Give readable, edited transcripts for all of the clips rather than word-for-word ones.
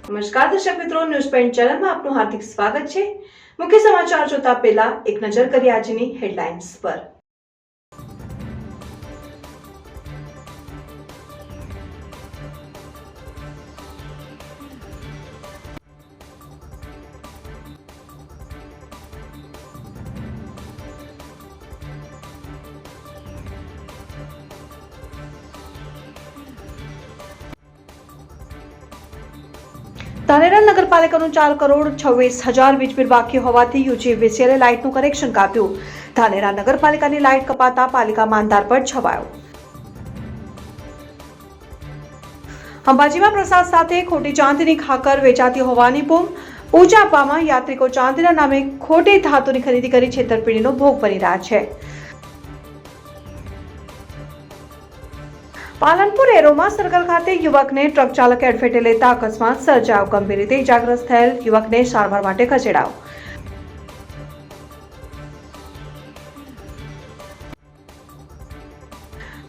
નમસ્કાર દર્શક મિત્રો, ન્યૂઝ પોઈન્ટ ચેનલમાં આપનું હાર્દિક સ્વાગત છે। મુખ્ય સમાચાર જોતા પહેલા એક નજર કરીએ આજની હેડલાઇન્સ પર। ધાનેરા નગરપાલિકાનું 4,26,000 વીજ બિલ બાકી હોવાથી યુજીવીસીએલે લાઇટનું કનેક્શન કાપ્યું। ધાનેરા નગરપાલિકાની લાઇટ કપાતા પાલિકામાં અંધારપટ છવાયો। અંબાજીમાં પ્રસાદ સાથે ખોટી ચાંદીની ખાકર વેચાતી હોવાની બૂમ। પૂજા આપવામાં યાત્રિકો ચાંદીના નામે ખોટી ધાતુની ખરીદી કરી છેતરપિંડીનો ભોગ બની રહ્યા છે। પાલનપુર એરોમા સર્કલ ખાતે યુવકને ટ્રક ચાલકે અડફેટે લેતા અકસ્માત સર્જાયો। ગંભીર રીતે ઇજાગ્રસ્ત થયેલ યુવકને સારવાર માટે ખસેડાયો।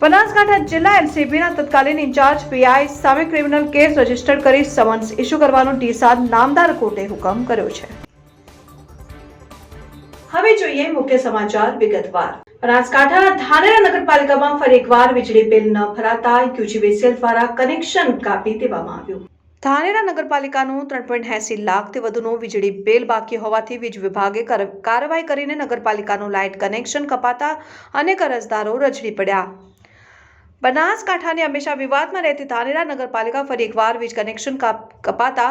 બનાસકાંઠા જિલ્લા એલસીબીના તત્કાલીન ઇન્ચાર્જ પીઆઈ સામે ક્રિમિનલ કેસ રજીસ્ટર કરી સમન્સ ઇસ્યુ કરવાનો ડીસા નામદાર કોર્ટે હુકમ કર્યો છે। હવે જોઈએ મુખ્ય સમાચાર વિગતવાર। બનાસકાંઠાના ધાનેરા નગરપાલિકામાં ફરી એકવાર વીજળી બિલ ન ભરાતા યુજીવીસીએલ દ્વારા કનેક્શન કાપી દેવામાં આવ્યું। ધાનેરા નગરપાલિકાનું 3.80 લાખથી વધુનું વીજળી બિલ બાકી હોવાથી વીજ વિભાગે કાર્યવાહી કરીને નગરપાલિકાનું લાઇટ કનેક્શન કપાતા અનેક અરજદારો રજડી પડ્યા। બનાસકાંઠાની હંમેશા વિવાદમાં રહેતી ધાનેરા નગરપાલિકા ફરી એકવાર વીજ કનેક્શન કપાતા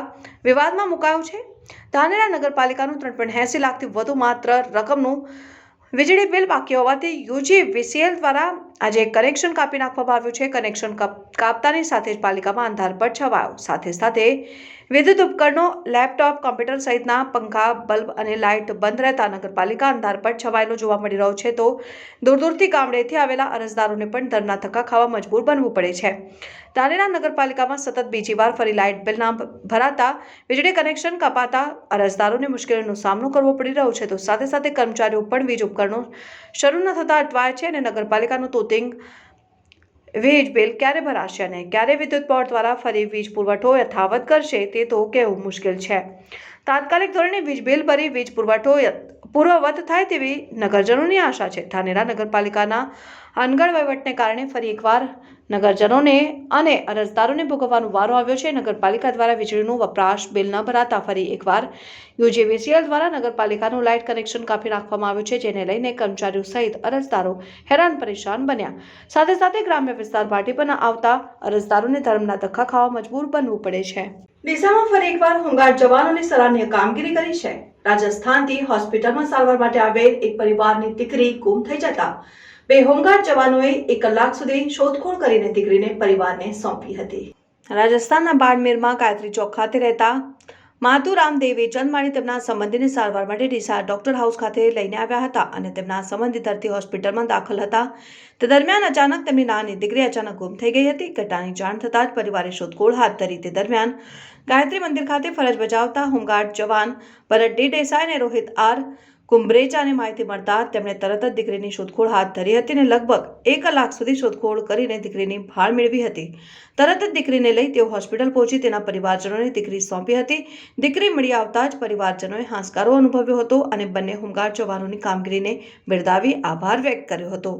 વિવાદમાં મુકાયું છે। ધાનેરા નગરપાલિકાનું 3.80 લાખથી વધુ માત્ર રકમનું વીજળી બિલ બાકી હોવાથી યુજીવીસીએલ દ્વારા આજે કનેક્શન કાપી નાખવામાં આવ્યું છે। કનેક્શન કાપતાની સાથે જ પાલિકામાં અંધારપટ છવાયો। સાથે સાથે વિદ્યુત ઉપકરણો, લેપટોપ, કમ્પ્યુટર સહિતના પંખા, બલ્બ અને લાઇટ બંધ રહેતા નગરપાલિકા અંધારપટ છવાયેલો જોવા મળી રહ્યો છે। તો દૂર દૂરથી ગામડેથી આવેલા અરજદારોને પણ દરના ધક્કા ખાવા મજબૂર બનવું પડે છે। ધાનેરા નગરપાલિકામાં સતત બીજી વાર ફરી લાઇટ બિલ ના ભરાતા વીજળી કનેક્શન કપાતા અરજદારોને મુશ્કેલીનો સામનો કરવો પડી રહ્યો છે। તો સાથે સાથે કર્મચારીઓ પણ વીજ ઉપકરણો શરૂ ન થતા અટવાય છે અને નગરપાલિકાનું તોતિંગ વીજ બિલ ક્યારે ભરાશે અને ક્યારે વિદ્યુત બોર્ડ દ્વારા ફરી વીજ પુરવઠો યથાવત કરશે તે તો કહેવું મુશ્કેલ છે। તાત્કાલિક ધોરણે વીજ બિલ ભરી વીજ પુરવઠો પૂર્વવત થાય તેવી નગરજનોની આશા છે। ધાનેરા નગરપાલિકાના અનગઢ વહીવટને કારણે ફરી એકવાર નગરજનોને અને અરજદારોને ભોગવવાનો વારો આવ્યો છે। નગરપાલિકા દ્વારા વીજળીનું વપરાશ બિલ ન ભરાતા ફરી એકવાર યુજીવીસીએલ દ્વારા નગરપાલિકાનું લાઇટ કનેક્શન કાપી નાખવામાં આવ્યું છે, જેને લઈને કર્મચારીઓ સહિત અરજદારો હેરાન પરેશાન બન્યા। સાથે સાથે ગ્રામ્ય વિસ્તાર માટે પણ આવતા અરજદારોને ધર્મના ધક્કા ખાવા મજબૂર બનવું પડે છે। ડીસામાં ફરી એકવાર હોમગાર્ડ જવાનોની સરાહનીય કામગીરી કરી છે। રાજસ્થાનથી હોસ્પિટલમાં સારવાર માટે આવેલ એક પરિવારની દીકરી ગુમ થઈ જતા બે હોમગાર્ડ જવાનોએ 1 કલાક સુધી શોધખોળ કરીને દીકરીને પરિવારને સોંપી હતી। રાજસ્થાનના બાડમેરમાં ગાયત્રી ચોક ખાતે રહેતા માતુરામ દેવે ચંદમાણી તેમના સંબંધીને સારવાર માટે ડીસા ડોક્ટર હાઉસ ખાતે લઈને આવ્યા હતા અને તેમના સંબંધી ધરતી હોસ્પિટલમાં દાખલ હતા। તે દરમિયાન અચાનક તેમની નાની દીકરી અચાનક ગુમ થઈ ગઈ હતી। ઘટનાની જાણ થતાં જ પરિવારે શોધખોળ હાથ ધરી। તે દરમિયાન ગાયત્રી મંદિર ખાતે ફરજ બજાવતા હોમગાર્ડ જવાન ભરત ડી દેસાઈ અને રોહિત આર કુંબરેચાને માહિતી મળતા તેમણે તરત જ દીકરીની શોધખોળ હાથ ધરી હતી અને લગભગ 1 કલાક સુધી શોધખોળ કરીને દીકરીની ભાળ મેળવી હતી। તરત જ દીકરીને લઈ તેઓ હોસ્પિટલ પહોંચી તેના પરિવારજનોને દીકરી સોંપી હતી। દીકરી મળી આવતા જ પરિવારજનોએ હાશકારો અનુભવ્યો હતો અને બંને હોમગાર્ડ જવાનોની કામગીરીને બિરદાવી આભાર વ્યક્ત કર્યો હતો।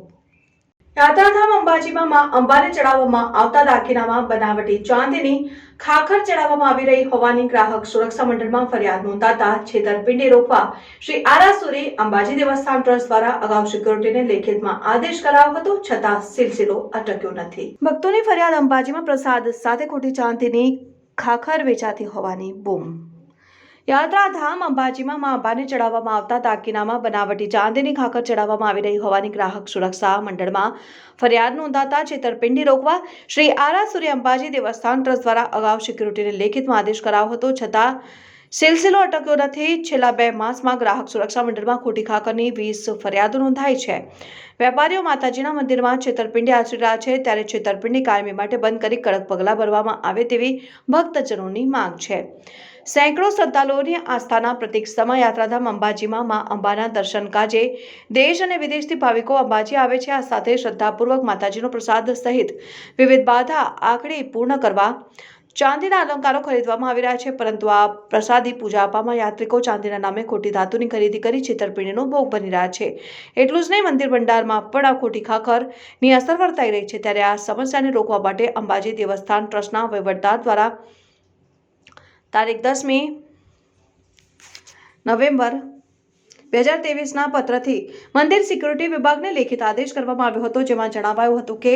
યાત્રાધામ અંબાજીમાં માં અંબાને ચડાવવામાં આવતા દાગીનામાં બનાવટી ચાંદીની ખાખર ચડાવવામાં આવી રહી હોવાની ગ્રાહક સુરક્ષા મંડળમાં ફરિયાદ નોંધાતા છેતરપિંડી રોકવા શ્રી આરાસુરી અંબાજી દેવસ્થાન ટ્રસ્ટ દ્વારા અગાઉ સિક્યોરિટીને લેખિતમાં આદેશ કરાયો હતો, છતાં સિલસિલો અટક્યો નથી। ભક્તોની ફરિયાદ અંબાજીમાં પ્રસાદ સાથે ખોટી ચાંદીની ખાખર વેચાતી હોવાની બૂમ। યાત્રાધામ અંબાજીમાં માં અંબાને ચડાવવામાં આવતા દાગીનામાં બનાવટી ચાંદીની ખાખર ચડાવવામાં આવી રહી હોવાની ગ્રાહક સુરક્ષા મંડળમાં ફરિયાદ નોંધાતા છેતરપિંડી રોકવા શ્રી આરાસુરી અંબાજી દેવસ્થાન ટ્રસ્ટ દ્વારા અગાઉ સિક્યોરિટીને લેખિતમાં આદેશ કરાયો હતો, છતાં સિલસિલો અટક્યો નથી। છેલ્લા 2 માસમાં ગ્રાહક સુરક્ષા મંડળમાં ખોટી ખાખરની 20 ફરિયાદો નોંધાઈ છે। વેપારીઓ માતાજીના મંદિરમાં છેતરપિંડી આચરી રહ્યા છે, ત્યારે છેતરપિંડી કાયમી માટે બંધ કરી કડક પગલાં ભરવામાં આવે તેવી ભક્તજનોની માંગ છે। સેંકડો શ્રદ્ધાળુઓની આસ્થાના પ્રતીક સમા યાત્રાધામ અંબાજીમાં માં અંબાના દર્શન કાજે દેશ અને વિદેશથી ભાવિકો અંબાજી આવે છે। આ સાથે શ્રદ્ધાપૂર્વક માતાજીનો પ્રસાદ સહિત વિવિધ બાધા આખડી પૂર્ણ કરવા ચાંદીના અલંકારો ખરીદવામાં આવી રહ્યા છે, પરંતુ આ પ્રસાદી પૂજા આપવામાં યાત્રિકો ચાંદીના નામે ખોટી ધાતુની ખરીદી કરી છેતરપિંડીનો ભોગ બની રહ્યા છે। એટલું જ નહીં, મંદિર ભંડારમાં પણ આ ખોટી ખાખરની અસર વર્તાઈ રહી છે। ત્યારે આ સમસ્યાને રોકવા માટે અંબાજી દેવસ્થાન ટ્રસ્ટના વહીવટદાર દ્વારા તારીખ 10મી નવેમ્બર 2023ના પત્રથી મંદિર સિક્યુરિટી વિભાગને લેખિત આદેશ કરવામાં આવ્યો હતો, જેમાં જણાવાયું હતું કે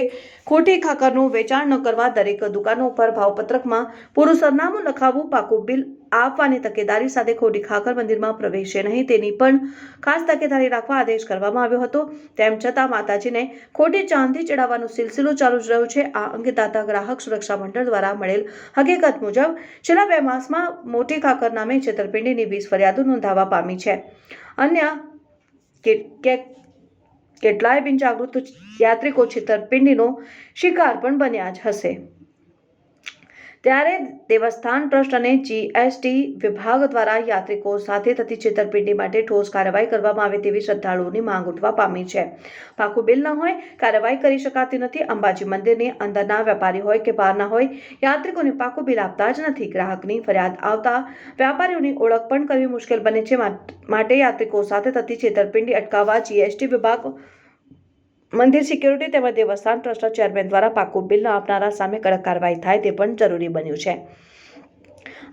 ખોટી ખાખરનું વેચાણ ન કરવા, દરેક દુકાનો ઉપર ભાવપત્રકમાં પૂરું સરનામું લખાવવું, પાકું બિલ આપવાની તકેદારી સાથે ખોટી ખાખર મંદિરમાં પ્રવેશે નહીં તેની પણ ખાસ તકેદારી રાખવા આદેશ કરવામાં આવ્યો હતો। તેમ છતાં માતાજીને ખોટી ચાંદી ચડાવવાનો સિલસિલો ચાલુ જ રહ્યો છે। આ અંગે દાતા ગ્રાહક સુરક્ષા મંડળ દ્વારા મળેલ હકીકત મુજબ છેલ્લા 2 માસમાં મોટી ખાખર નામે છેતરપિંડીની 20 ફરિયાદો નોંધાવા પામી છે। અન્ય કેટલાય બિનજાગૃત યાત્રિકો છેતરપિંડીનો શિકાર પણ બન્યા જ હશે। ત્યારે દેવસ્થાન ટ્રસ્ટ અને જીએસટી વિભાગ દ્વારા યાત્રિકો સાથે થતી છેતરપિંડી માટે ઠોસ કાર્યવાહી કરવામાં આવે તેવી શ્રદ્ધાળુઓની માંગ ઉઠવા પામી છે। પાકું બિલ ન હોય, કાર્યવાહી કરી શકાતી નથી। અંબાજી મંદિરની અંદરના વેપારી હોય કે બહારના હોય, યાત્રિકોને પાકું બિલ આપતા જ નથી। ગ્રાહકની ફરિયાદ આવતા વેપારીઓની ઓળખ પણ કરવી મુશ્કેલ બને છે। માટે યાત્રિકો સાથે થતી છેતરપિંડી અટકાવવા જીએસટી વિભાગ, મંદિર સિક્યુરિટી તેમજ દેવસ્થાન ટ્રસ્ટના ચેરમેન દ્વારા પાકું બિલ ન આપનારા સામે કડક કાર્યવાહી થાય તે પણ જરૂરી બન્યું છે।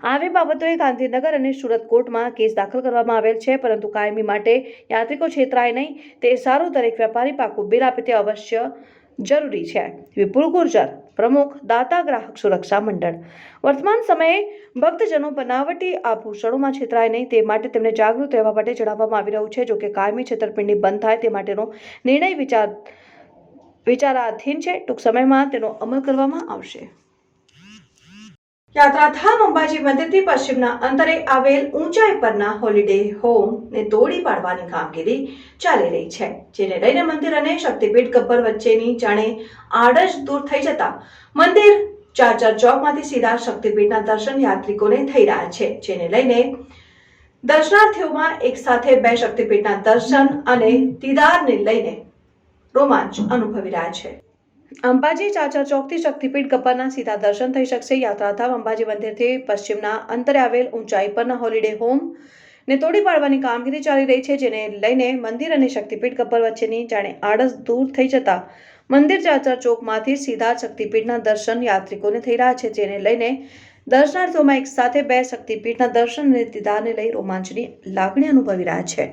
આવી બાબતોએ ગાંધીનગર અને સુરત કોર્ટમાં કેસ દાખલ કરવામાં આવેલ છે, પરંતુ કાયમી માટે યાત્રિકો છેતરાય નહીં તે સારું, દરેક વેપારી પાકું બિલ આપે તે અવશ્ય જરૂરી છે। વિપુલ ગુર્જર, પ્રમુખ, દાતા ગ્રાહક સુરક્ષા મંડળ। વર્તમાન સમયે ભક્તજનો બનાવટી આભૂષણોમાં છેતરાય નહીં તે માટે તેમને જાગૃત રહેવા માટે જણાવવામાં આવી રહ્યું છે। જો કે કાયમી છેતરપિંડી બંધ થાય તે માટેનો નિર્ણય વિચારાધીન છે। ટૂંક સમયમાં તેનો અમલ કરવામાં આવશે। યાત્રાધામ અંબાજી મંદિરથી પશ્ચિમના અંતરે આવેલ ઊંચાઈ પરના હોલિડે હોમને તોડી પાડવાની કામગીરી ચાલી રહી છે, જેને લઈને મંદિર અને શક્તિપીઠ ગબ્બર વચ્ચેની જાણે આડજ દૂર થઈ જતા મંદિર ચાચર ચોકમાંથી સીધા શક્તિપીઠના દર્શન યાત્રિકોને થઈ રહ્યા છે, જેને લઈને દર્શનાર્થીઓમાં એક સાથે 2 શક્તિપીઠના દર્શન અને દીદારને લઈને રોમાંચ અનુભવી રહ્યા છે। અંબાજી ચાચર ચોકથી શક્તિપીઠ ગબ્બરના સીધા દર્શન થઈ શકશે। યાત્રાધામ અંબાજી મંદિરથી પશ્ચિમના અંતરે આવેલ ઊંચાઈ પરના હોલિડે હોમ ને તોડી પાડવાની કામગીરી ચાલી રહી છે, જેને લઈને મંદિર અને શક્તિપીઠ ગબ્બર વચ્ચેની જાણે આડસ દૂર થઈ જતા મંદિર ચાચર ચોકમાંથી સીધા શક્તિપીઠના દર્શન યાત્રિકોને થઈ રહ્યા છે, જેને લઈને દર્શનાર્થીઓમાં એક સાથે 2 શક્તિપીઠના દર્શન અને દીદારને લઈ રોમાંચની લાગણી અનુભવી રહ્યા છે।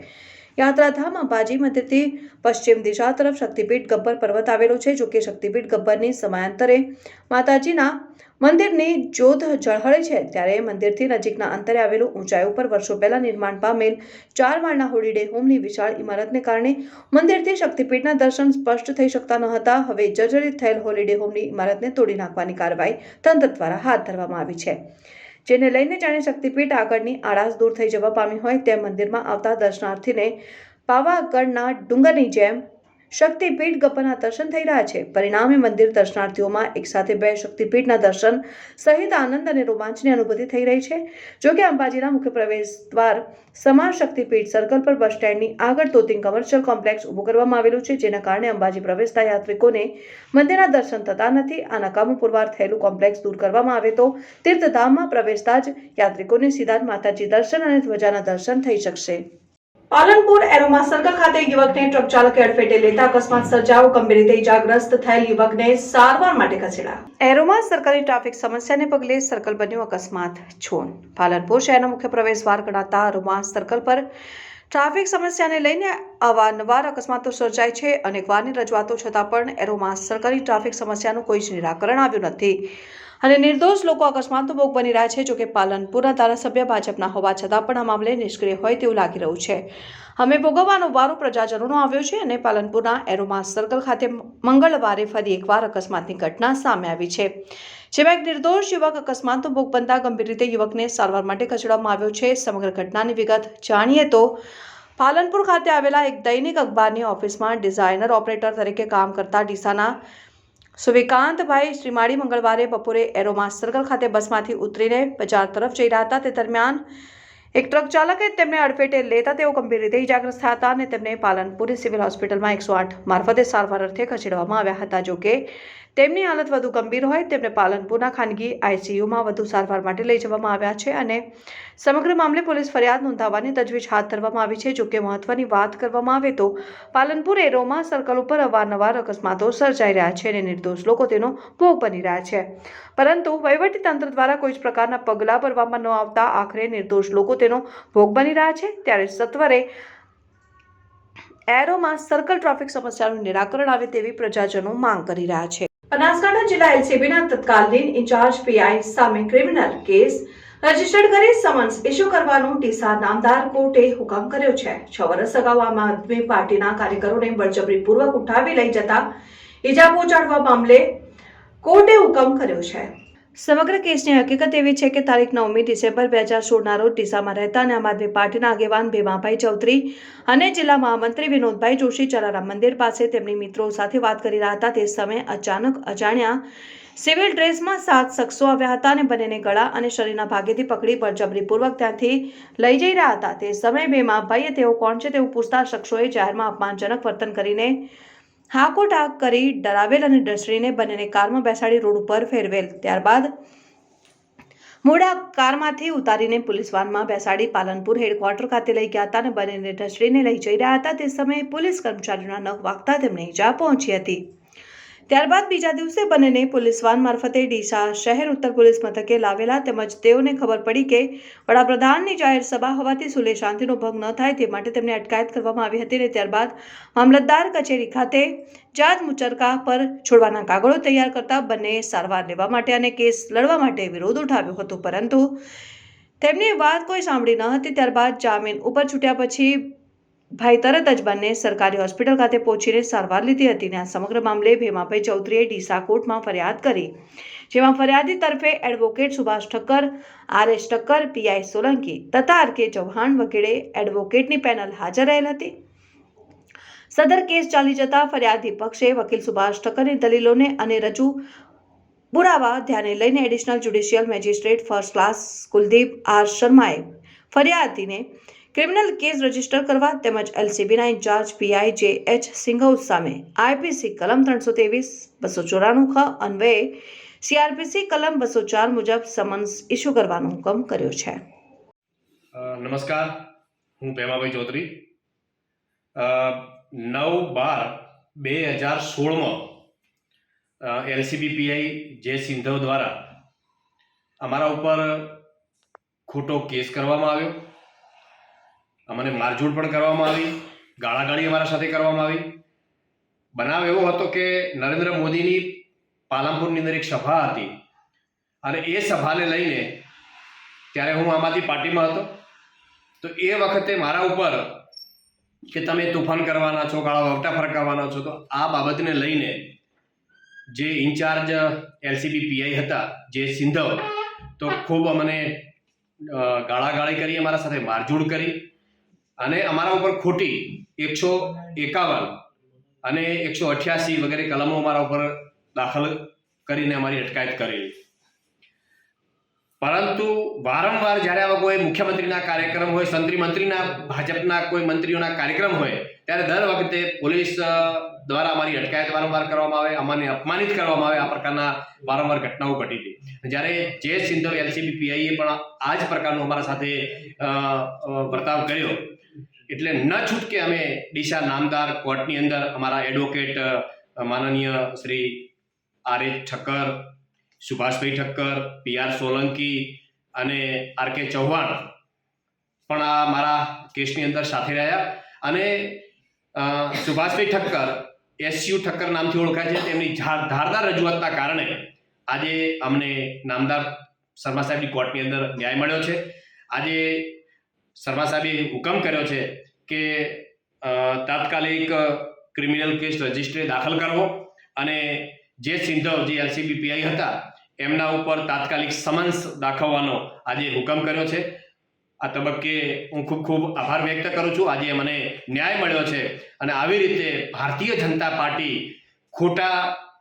યાત્રાધામ અંબાજી મંદિરથી પશ્ચિમ દિશા તરફ શક્તિપીઠ ગબ્બર પર્વત આવેલો છે। જો કે શક્તિપીઠ ગબ્બરની સમયાંતરે માતાજીના મંદિરની જ્યોત ઝળહળે છે, ત્યારે મંદિરથી નજીકના અંતરે આવેલું ઊંચાઈ ઉપર વર્ષો પહેલા નિર્માણ પામેલ 4 માળના હોલિડે હોમની વિશાળ ઇમારતને કારણે મંદિરથી શક્તિપીઠના દર્શન સ્પષ્ટ થઈ શકતા ન હતા। હવે જર્જરિત થયેલ હોલિડે હોમની ઇમારતને તોડી નાખવાની કાર્યવાહી તંત્ર દ્વારા હાથ ધરવામાં આવી છે, જેને લઈને જાણે શક્તિપીઠ આગળની આળસ દૂર થઈ જવા પામી હોય તેમ મંદિરમાં આવતા દર્શનાર્થીને પાવાગઢના ડુંગરની જેમ શક્તિપીઠ ગબ્બરના દર્શન થઈ રહ્યા છે। પરિણામે મંદિર દર્શનાર્થીઓમાં એક સાથે 2 શક્તિપીઠના દર્શન સહિત આનંદ અને રોમાંચની અનુભૂતિ થઈ રહી છે। જો કે અંબાજીના મુખ્ય પ્રવેશ દ્વાર સમાન શક્તિપીઠ સર્કલ પર બસ સ્ટેન્ડની આગળ તોતિંગ કમર્શિયલ કોમ્પ્લેક્સ ઊભું કરવામાં આવેલું છે, જેના કારણે અંબાજી પ્રવેશતા યાત્રિકોને મંદિરના દર્શન થતા નથી। આ નકામું પુરવાર થયેલું કોમ્પ્લેક્સ દૂર કરવામાં આવે તો તીર્થધામમાં પ્રવેશતા જ યાત્રિકોને સીધા જ માતાજી દર્શન અને ધ્વજાના દર્શન થઈ શકશે। પાલનપુર એરોમા સર્કલ ખાતે યુવકને ટ્રક ચાલકે અડફેટે લેતા અકસ્માત સર્જાયો। ગંભીર રીતે ઇજાગ્રસ્ત થયેલ યુવકને સારવાર માટે ખસેડાયો। એરોમા સર્કલની ટ્રાફિક સમસ્યાને પગલે સર્કલ બન્યું અકસ્માત ઝોન। પાલનપુર શહેરનો મુખ્ય પ્રવેશદ્વાર ગણાતા એરોમા સર્કલ પર ટ્રાફિક સમસ્યાને લઈને અવારનવાર અકસ્માતો સર્જાય છે। અનેકવારની રજૂઆતો છતાં પણ એરોમા સર્કલની ટ્રાફિક સમસ્યાનું કોઈ જ નિરાકરણ આવ્યું નથી અને નિર્દોષ લોકો અકસ્માતનો ભોગ બની રહ્યા છે। જોકે પાલનપુરના ધારાસભ્ય ભાજપના હોવા છતાં પણ આ મામલે નિષ્ક્રિય હોય તેવું લાગી રહ્યું છે। અમે ભોગવવાનો વારો પ્રજાજનોનો આવ્યો છે અને પાલનપુરના એરોમા સર્કલ ખાતે મંગળવારે ફરી એકવાર અકસ્માતની ઘટના સામે આવી છે, જેમાં એક નિર્દોષ યુવક અકસ્માતનો ભોગ બનતા ગંભીર રીતે યુવકને સારવાર માટે ખસેડવામાં આવ્યો છે। સમગ્ર ઘટનાની વિગત જાણીએ તો પાલનપુર ખાતે આવેલા એક દૈનિક અખબારની ઓફિસમાં ડિઝાઇનર ઓપરેટર તરીકે કામ કરતા ડીસાના સુવિકાંતભાઈ શ્રીમાળી મંગળવારે બપોરે એરોમા સર્કલ ખાતે બસમાંથી ઉતરીને બજાર તરફ જઈ રહ્યા હતા। તે દરમિયાન એક ટ્રક ચાલકે તેમને અડફેટે લેતા તેઓ ગંભીર રીતે ઇજાગ્રસ્ત થયા હતા અને તેમને પાલનપુર સિવિલ હોસ્પિટલમાં 108 મારફતે સારવાર અર્થે ખસેડવામાં આવ્યા હતા. જોકે તેમની હાલત વધુ ગંભીર હોય તેમને પાલનપુરના ખાનગી આઈસીયુમાં વધુ સારવાર માટે લઈ જવામાં આવ્યા છે અને સમગ્ર મામલે પોલીસ ફરિયાદ નોંધાવવાની તજવીજ હાથ ધરવામાં આવી છે. જોકે મહત્વની વાત કરવામાં આવે તો પાલનપુર એરોમા સર્કલ ઉપર અવારનવાર અકસ્માતો સર્જાઈ રહ્યા છે અને નિર્દોષ લોકો તેનો ભોગ બની રહ્યા છે, પરંતુ વહીવટીતંત્ર દ્વારા કોઈ જ પ્રકારના પગલાં ભરવામાં ન આવતા આખરે નિર્દોષ લોકો તેનો ભોગ બની રહ્યા છે. ત્યારે સત્વરે એરોમાં સર્કલ ટ્રાફિક સમસ્યાનું નિરાકરણ આવે તેવી પ્રજાજનો માંગ કરી રહ્યા છે. બનાસકાંઠા જિલ્લા એલસીબીના તત્કાલીન ઇન્ચાર્જ પીઆઈ સામે ક્રિમિનલ કેસ રજીસ્ટર્ડ કરી સમન્સ ઇસ્યુ કરવાનો ડીસા નામદાર કોર્ટે હુકમ કર્યો છે. 6 વર્ષ અગાઉ આમ આદમી પાર્ટીના કાર્યકરોને બળજબરીપૂર્વક ઉઠાવી લઈ જતા ઇજા પહોંચાડવા મામલે કોર્ટે હુકમ કર્યો છે. સમગ્ર કેસની હકીકત એવી છે કે તારીખ 9મી ડિસેમ્બર 2016ના રોજ ડીસામાં રહેતા અને આમ આદમી પાર્ટીના આગેવાન ભીમાભાઈ ચૌધરી અને જિલ્લા મહામંત્રી વિનોદભાઈ જોશી જલારામ મંદિર પાસે તેમની મિત્રો સાથે વાત કરી રહ્યા હતા. તે સમયે અચાનક અજાણ્યા સિવિલ ડ્રેસમાં 7 શખ્સો આવ્યા હતા અને બંનેને ગળા અને શરીરના ભાગેથી પકડી બળજબરીપૂર્વક ત્યાંથી લઈ જઈ રહ્યા હતા. તે સમયે ભીમાભાઈએ તેઓ કોણ છે તેવું પૂછતા શખ્સોએ જાહેરમાં અપમાનજનક વર્તન કરીને હાકોટાક કરી ડરાવેલ અને ડસરીને બંનેને કારમાં બેસાડી રોડ ઉપર ફેરવેલ. ત્યારબાદ મોડા કારમાંથી ઉતારીને પોલીસ વાનમાં બેસાડી પાલનપુર હેડક્વાર્ટર ખાતે લઈ ગયા હતા અને બંનેને ડસરીને લઈ જઈ રહ્યા હતા. તે સમયે પોલીસ કર્મચારીઓના નખ વાગતા તેમને ઈજા પહોંચી હતી. ત્યારબાદ બીજા દિવસે બંનેને પોલીસ વાન મારફતે ડીસા શહેર ઉત્તર પોલીસ મથકે લાવેલા તેમજ તેઓને ખબર પડી કે વડાપ્રધાનની જાહેર સભા હોવાથી સુલે શાંતિનો ભંગ ન થાય તે માટે તેમને અટકાયત કરવામાં આવી હતી અને ત્યારબાદ મામલતદાર કચેરી ખાતે જાત મુચરકા પર છોડવાના કાગળો તૈયાર કરતા બંને સારવાર લેવા માટે અને કેસ લડવા માટે વિરોધ ઉઠાવ્યો હતો, પરંતુ તેમની વાત કોઈ સાંભળી ન હતી. ત્યારબાદ જામીન ઉપર છૂટ્યા પછી ભાઈ તરત જ બંને સરકારી હોસ્પિટલ ખાતે પહોંચીને સારવાર લીધી હતી અને આ સમગ્ર મામલે ભીમાભાઈ ચૌધરીએ ડીસા કોર્ટમાં ફરિયાદ કરી, જેમાં ફરિયાદી તરફે advocate Subhash Thakkar, RS Thakkar, PI Solanki તથા આરકે ચૌહાણ વગેરે એડવોકેટની પેનલ હાજર રહેલ હતી. સદર કેસ ચાલી જતા ફરિયાદી પક્ષે વકીલ સુભાષ ઠક્કરની દલીલોને અને રજૂ પુરાવા ધ્યાને લઈને additional judicial magistrate first class Kuldeep R શર્માએ ફરિયાદીને ક્રિમિનલ કેસ રજીસ્ટર કરવા તેમજ એલસીબીના ઇન્ચાર્જ પીઆઈ જે.એચ. સિંઘૌ સામે આઈપીસી કલમ 323-294 ખ અન્વયે સીઆરપીસી કલમ 204 મુજબ સમન્સ ઇસ્યુ કરવાનો હુકમ કર્યો છે. નમસ્કાર, હું ભીમાભાઈ ચૌધરી. 9/12/2016માં એલસીબી પીઆઈ જે સિંધવ દ્વારા અમારા ઉપર ખોટો કેસ કરવામાં આવ્યો. અમને મારઝૂડ પણ કરવામાં આવી, ગાળાગાળી અમારા સાથે કરવામાં આવી. બનાવ એવો હતો કે નરેન્દ્ર મોદીની પાલનપુરની અંદર એક સભા હતી અને એ સભાને લઈને ત્યારે હું આમ આદમી પાર્ટીમાં હતો, તો એ વખતે મારા ઉપર કે તમે તોફાન કરવાના છો, ગાળા વવટા ફરકાવવાના છો, તો આ બાબતને લઈને જે ઇન્ચાર્જ એલસીબી પીઆઈ હતા જે સિંધવ, તો ખૂબ અમને ગાળાગાળી કરી, અમારા સાથે મારઝૂડ કરી અને અમારા ઉપર ખોટી 151 અને 188 વગેરે કલમો અમારા ઉપર દાખલ કરીને અમારી અટકાયત કરેલી. પરંતુ વારંવાર જ્યારે આવા કોઈ મુખ્યમંત્રીના કાર્યક્રમ હોય, સંત્રી મંત્રીના ભાજપના કોઈ મંત્રીઓના કાર્યક્રમ હોય, ત્યારે દર વખતે પોલીસ દ્વારા અમારી અટકાયત વારંવાર કરવામાં આવે, અમને અપમાનિત કરવામાં આવે. આ પ્રકારના વારંવાર ઘટનાઓ ઘટી હતી. જ્યારે જે સિંધવ એલસીબી પીઆઈએ પણ આ જ પ્રકારનો અમારા સાથે વર્તાવ કર્યો, એટલે ન છૂટકે અમે ડીસા નામદાર કોર્ટની અંદર અમારા એડવોકેટ માનનીય શ્રી આરએચ ઠક્કર, સુભાષભાઈ ઠક્કર, પીઆર સોલંકી અને આરકે ચૌહાણ પણ આ મારા કેસની અંદર સાથે રહ્યા. અને સુભાષભાઈ ઠક્કર એસયુ ઠક્કર નામથી ઓળખાય છે. તેમની ધારદાર રજૂઆતના કારણે આજે અમને નામદાર શર્મા સાહેબની કોર્ટની અંદર ન્યાય મળ્યો છે. આજે શર્મા સાહેબે હુકમ કર્યો છે કે તાત્કાલિક ક્રિમિનલ કેસ રજિસ્ટ્રી દાખલ કરવો અને જે સિંધવ જે એલસીબી પીઆઈ હતા એમના ઉપર તાત્કાલિક સમન્સ દાખવવાનો આજે હુકમ કર્યો છે. આ તબક્કે હું ખૂબ આભાર વ્યક્ત કરું છું. આજે મને ન્યાય મળ્યો છે અને આવી રીતે ભારતીય જનતા પાર્ટી ખોટા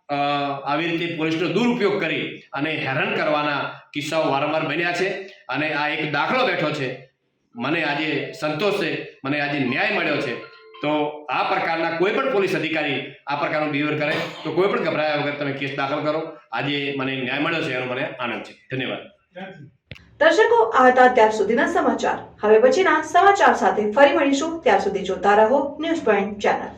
આવી રીતે પોલીસનો દુરુપયોગ કરી અને હેરાન કરવાના કિસ્સાઓ વારંવાર બન્યા છે અને આ એક દાખલો બેઠો છે મને આજે સંતોષ છે, મને આજે ન્યાય મળ્યો છે. તો આ પ્રકારના કોઈ પણ પોલીસ અધિકારી આ પ્રકારનું બિહેવિયર કરે તો કોઈ પણ ગભરાયા વગર તમે કેસ દાખલ કરો. આજે મને ન્યાય મળ્યો છે એનો મને આનંદ છે. ધન્યવાદ. દર્શકો, આ હતા ત્યાર સુધીના સમાચાર. હવે પછીના સમાચાર સાથે ફરી મળીશું. ત્યાર સુધી જોતા રહો ન્યૂઝ પોઈન્ટ ચેનલ.